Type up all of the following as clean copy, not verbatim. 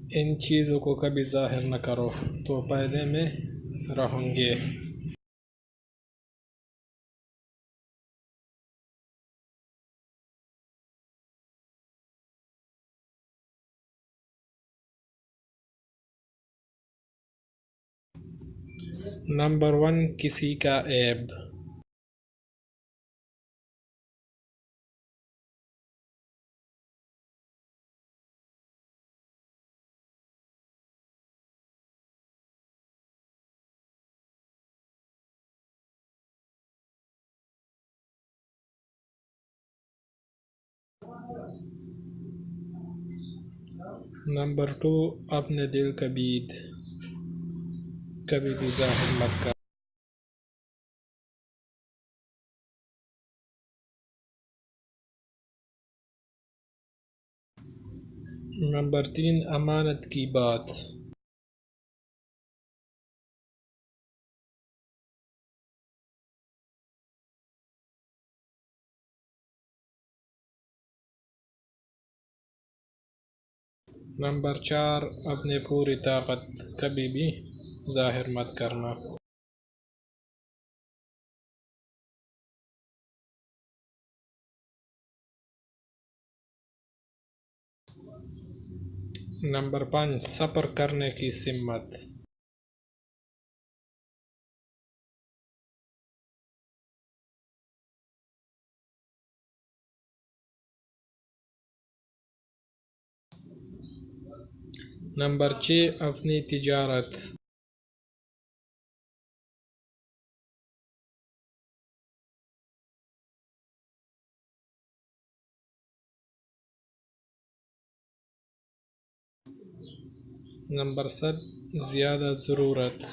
इन चीज़ों को कभी ज़ाहिर न करो तो पर्दे में रहोगे। नंबर 1, किसी का ऐब। नंबर 2, अपने दिल का बीत कभी भी ज़ाहिर मत कर। नंबर 3, अमानत की बात। नंबर 4, अपने पूरी ताकत कभी भी ज़ाहिर मत करना। नंबर 5, सब्र करने की सिमत। नंबर 6, अपनी तिजारत। नंबर 7, ज़्यादा ज़रूरत।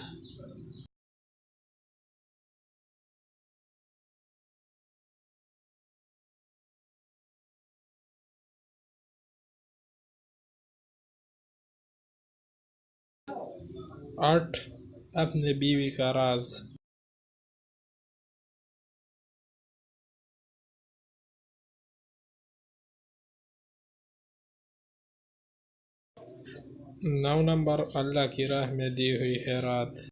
आठ, अपने बीवी का राज। नौ नंबर, अल्लाह की राह में दी हुई खैरात।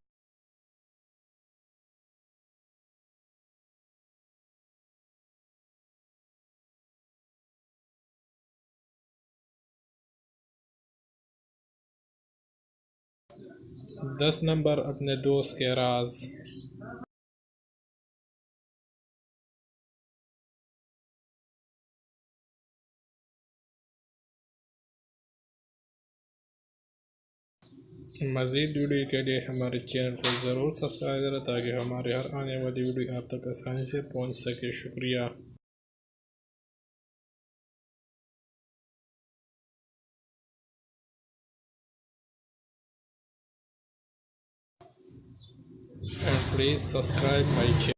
दस नंबर, अपने दोस्त के राज। 'मज़ीद वीडियो के लिए हमारे चैनल को ज़रूर सब्सक्राइब करें ताकि हमारे हर आने वाली वीडियो आप तक आसानी से पहुंच सके। शुक्रिया। And please subscribe my channel.